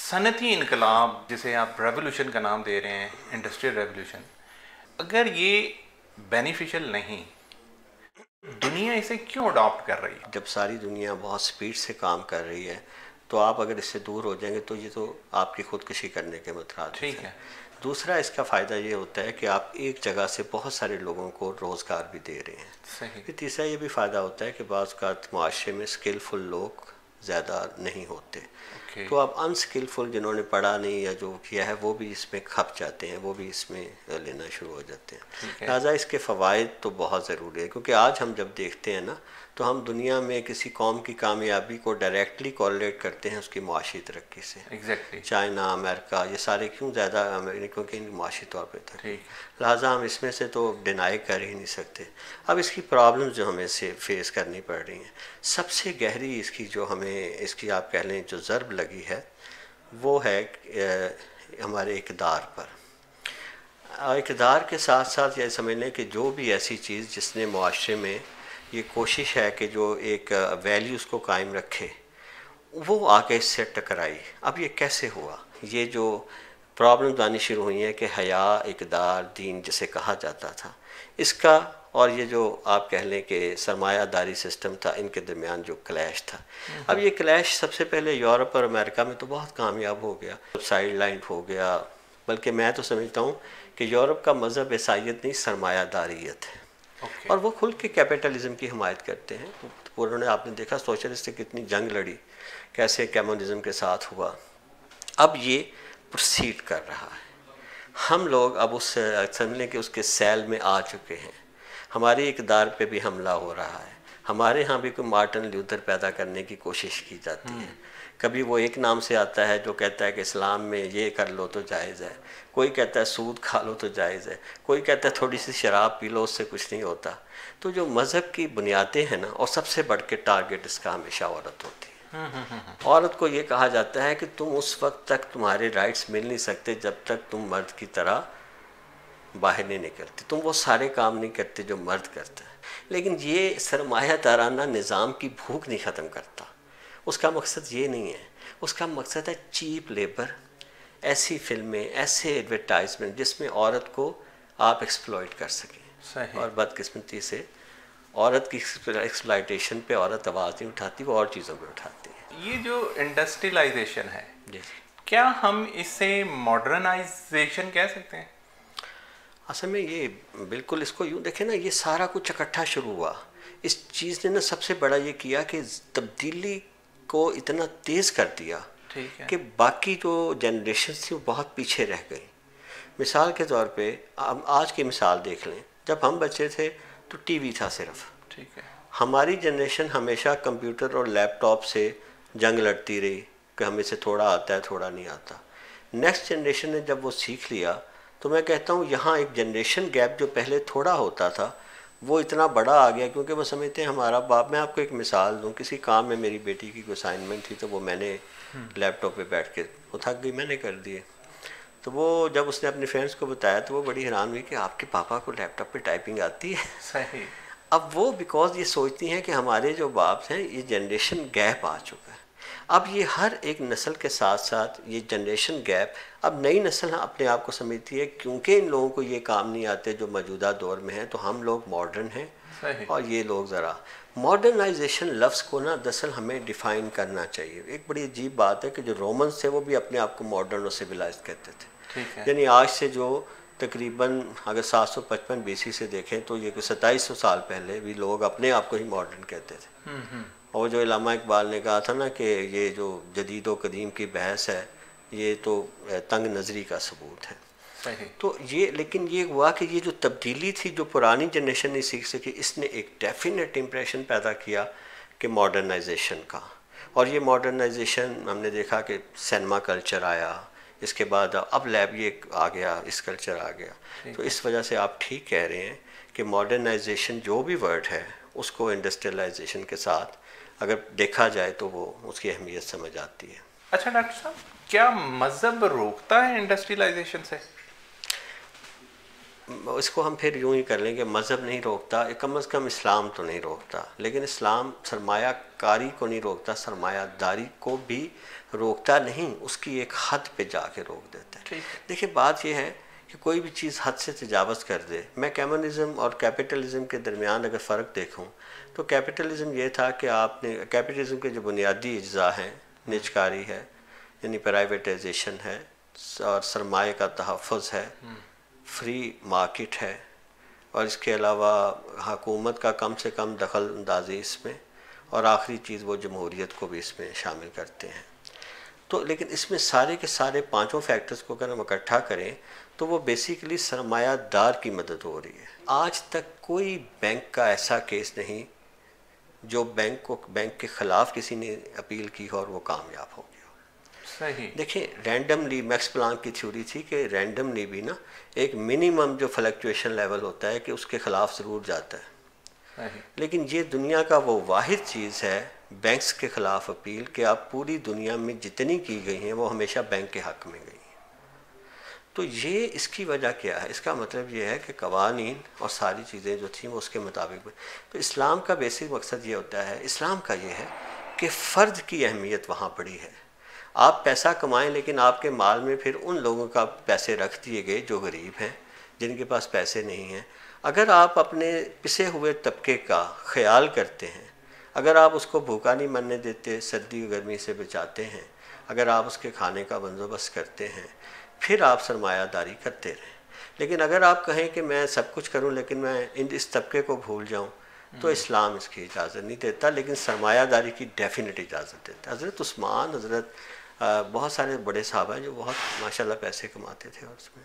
सनती इनकलाब जिसे आप रेवोल्यूशन का नाम दे रहे हैं, इंडस्ट्रियल रेवोल्यूशन, अगर ये बेनिफिशियल नहीं, दुनिया इसे क्यों अडॉप्ट कर रही है? जब सारी दुनिया बहुत स्पीड से काम कर रही है तो आप अगर इससे दूर हो जाएंगे तो ये तो आपकी खुदकुशी करने के मुतरादिफ ठीक है। है। दूसरा इसका फ़ायदा ये होता है कि आप एक जगह से बहुत सारे लोगों को रोज़गार भी दे रहे हैं। सही। फिर तीसरा ये भी फ़ायदा होता है कि बाज़ औक़ात मुआशरे में स्किलफुल लोग ज़्यादा नहीं होते, ओके। तो अब अनस्किलफुल जिन्होंने पढ़ा नहीं या जो किया है वो भी इसमें खप जाते हैं, वो भी इसमें लेना शुरू हो जाते हैं। ठीक है। लिहाजा इसके फ़वाइद तो बहुत ज़रूरी है, क्योंकि आज हम जब देखते हैं ना तो हम दुनिया में किसी कौम की कामयाबी को डायरेक्टली कोरिलेट करते हैं उसकी मुआशी तरक्की से। एग्जैक्टली। चाइना, अमेरिका, ये सारे क्यों ज़्यादा अमेरिका के मुआशी तौर पर थे। ठीक। लिहाजा हम इसमें से तो डिनाई कर ही नहीं सकते। अब इसकी प्रॉब्लम्स जो हमें से फेस करनी पड़ रही हैं, सबसे गहरी इसकी जो हमें इसकी आप कह लें जो ज़र्ब लगी है वो है हमारे इक़्तिदार पर। इक़्तिदार के साथ साथ ये समझ लें कि जो भी ऐसी चीज़ जिसने मुआशरे में ये कोशिश है कि जो एक वैल्यूज़ को कायम रखे, वो आके इससे टकराई। अब ये कैसे हुआ? ये जो प्रॉब्लम्स आनी शुरू हुई हैं कि हया, इक़्तिदार, दीन जिसे कहा जाता था, इसका और ये जो आप कह लें कि सरमायादारी सिस्टम था, इनके दरमियान जो क्लैश था। अब ये क्लैश सबसे पहले यूरोप और अमेरिका में तो बहुत कामयाब हो गया, साइड लाइन हो गया। बल्कि मैं तो समझता हूँ कि यूरोप का मज़हब ईसाइयत नहीं, सरमायादारियत है। ओके। और वो खुल के कैपिटलिज्म की हिमायत करते हैं। तो उन्होंने आपने देखा सोशलिस्ट से कितनी जंग लड़ी, कैसे कम्युनिज्म के साथ हुआ। अब ये प्रोसीड कर रहा है। हम लोग अब उस समझ लें कि उसके सैल में आ चुके हैं। हमारे इक़्तिदार पे भी हमला हो रहा है। हमारे यहाँ भी कोई मार्टिन लूथर पैदा करने की कोशिश की जाती है। कभी वो एक नाम से आता है जो कहता है कि इस्लाम में ये कर लो तो जायज़ है, कोई कहता है सूद खा लो तो जायज़ है, कोई कहता है थोड़ी सी शराब पी लो उससे कुछ नहीं होता। तो जो मज़हब की बुनियादें हैं ना, और सबसे बढ़ के टारगेट इसका हमेशा औरत होती है। औरत को ये कहा जाता है कि तुम उस वक्त तक तुम्हारे राइट्स मिल नहीं सकते जब तक तुम मर्द की तरह बाहर नहीं निकलती, तुम वो सारे काम नहीं करते जो मर्द करता है। लेकिन ये सरमायादाराना निज़ाम की भूख नहीं ख़त्म करता। उसका मकसद ये नहीं है, उसका मकसद है चीप लेबर, ऐसी फिल्में, ऐसे एडवर्टाइजमेंट जिसमें औरत को आप एक्सप्लॉइट कर सकें। सही। और बदकिस्मती से औरत की एक्सप्लॉइटेशन पे औरत आवाज़ नहीं उठाती, वो और चीज़ों पे उठाती है। ये जो इंडस्ट्रियलाइजेशन है, जी, क्या हम इसे मॉडर्नाइजेशन कह सकते हैं? असल में ये बिल्कुल, इसको यूँ देखें ना, ये सारा कुछ इकट्ठा शुरू हुआ। इस चीज़ ने ना सबसे बड़ा ये किया कि तब्दीली को इतना तेज़ कर दिया ठीक है। कि बाकी जो जनरेशन थी वो बहुत पीछे रह गई। मिसाल के तौर पे हम आज की मिसाल देख लें, जब हम बच्चे थे तो टीवी था सिर्फ। ठीक है। हमारी जनरेशन हमेशा कंप्यूटर और लैपटॉप से जंग लड़ती रही कि हमें से थोड़ा आता है, थोड़ा नहीं आता। नेक्स्ट जनरेशन ने जब वो सीख लिया, तो मैं कहता हूँ यहाँ एक जनरेशन गैप जो पहले थोड़ा होता था वो इतना बड़ा आ गया, क्योंकि वो समझते हैं हमारा बाप। मैं आपको एक मिसाल दूँ, किसी काम में मेरी बेटी की कोई असाइनमेंट थी तो वो मैंने लैपटॉप पे बैठ के, वो थक गई, मैंने कर दिए। तो वो जब उसने अपने फ्रेंड्स को बताया तो वो बड़ी हैरान हुई कि आपके पापा को लैपटॉप पे टाइपिंग आती है। सही। अब वो बिकॉज ये सोचती हैं कि हमारे जो बाप हैं, ये जनरेशन गैप आ चुका है। अब ये हर एक नस्ल के साथ साथ ये जनरेशन गैप, अब नई नस्ल अपने आप को समझती है क्योंकि इन लोगों को ये काम नहीं आते जो मौजूदा दौर में हैं, तो हम लोग मॉडर्न हैं सही। और ये लोग ज़रा। मॉडर्नाइजेशन लफ्ज़ को ना दरअसल हमें डिफ़ाइन करना चाहिए। एक बड़ी अजीब बात है कि जो रोमन्स थे वो भी अपने आप को मॉडर्न और सिविलाइज कहते थे। ठीक है। यानी आज से जो तकरीबन अगर 755 बीसी से देखें तो ये 2700 साल पहले भी लोग अपने आप को ही मॉडर्न कहते थे। और जो इल्लामा इकबाल ने कहा था ना कि ये जो जदीद व कदीम की बहस है, ये तो तंग नज़री का सबूत है। सही। तो ये, लेकिन ये हुआ कि ये जो तब्दीली थी जो पुरानी जनरेशन नहीं सीख सकी, इसने एक डेफिनेट इम्प्रेशन पैदा किया कि मॉडर्नाइजेशन का। और ये मॉडर्नाइजेशन हमने देखा कि सिनेमा कल्चर आया, इसके बाद अब लैब ये आ गया, इस कल्चर आ गया। तो इस वजह से आप ठीक कह रहे हैं कि मॉडर्नाइजेशन जो भी वर्ड है उसको इंडस्ट्रियलाइजेशन के साथ अगर देखा जाए तो वो उसकी अहमियत समझ आती है। अच्छा डॉक्टर साहब, क्या मज़हब रोकता है इंडस्ट्रियलाइजेशन से? इसको हम फिर यूँ ही कर लेंगे, मज़हब नहीं रोकता, कम अज़ कम इस्लाम तो नहीं रोकता, लेकिन इस्लाम सरमायाकारी को नहीं रोकता, सरमायादारी को भी रोकता नहीं, उसकी एक हद पे जाके रोक देता है। देखिए बात यह है कि कोई भी चीज़ हद से तजावज़ कर दे। मैं कम्युनिज़म और कैपिटलिज़म के दरमियान अगर फ़र्क देखूं तो कैपिटलिज़म ये था कि आपने कैपिटलिज़म के जो बुनियादी अज्जा हैं, निजकारी है यानी प्राइवेटाइजेशन है, और सरमाए का तहफ़्फ़ुज़ है, फ्री मार्केट है, और इसके अलावा हुकूमत का कम से कम दखल अंदाज़ी इसमें, और आखिरी चीज़ वो जमहूरियत को भी इसमें शामिल करते हैं। तो लेकिन इसमें सारे के सारे पांचों फैक्टर्स को अगर हम इकट्ठा करें तो वो बेसिकली सरमायादार की मदद हो रही है। आज तक कोई बैंक का ऐसा केस नहीं जो बैंक के ख़िलाफ़ किसी ने अपील की हो और वो कामयाब हो गया। सही। देखिए रैंडमली, मैक्स प्लांक की थ्योरी थी कि रैंडमली भी ना एक मिनिमम जो फ्लक्चुएशन लेवल होता है कि उसके ख़िलाफ़ ज़रूर जाता है। सही। लेकिन ये दुनिया का वो वाहिद चीज़ है बैंक्स के ख़िलाफ़ अपील कि आप पूरी दुनिया में जितनी की गई हैं वो हमेशा बैंक के हक़ में गई हैं। तो ये इसकी वजह क्या है? इसका मतलब ये है कि कवानीन और सारी चीज़ें जो थी वो उसके मुताबिक। तो इस्लाम का बेसिक मकसद ये होता है, इस्लाम का ये है कि फ़र्द की अहमियत वहाँ पड़ी है। आप पैसा कमाएं लेकिन आपके माल में फिर उन लोगों का पैसे रख दिए गए जो गरीब हैं, जिनके पास पैसे नहीं हैं। अगर आप अपने पिसे हुए तबके का ख्याल करते हैं, अगर आप उसको भूखा नहीं मरने देते, सर्दी गर्मी से बचाते हैं, अगर आप उसके खाने का बंदोबस्त करते हैं, फिर आप सरमायादारी करते रहें। लेकिन अगर आप कहें कि मैं सब कुछ करूं लेकिन मैं इस तबके को भूल जाऊं, तो इस्लाम इसकी इजाज़त नहीं देता, लेकिन सरमायादारी की डेफिनेट इजाज़त देता है। हज़रत उस्मान, बहुत सारे बड़े साहब हैं जो बहुत माशाल्लाह पैसे कमाते थे और उसमें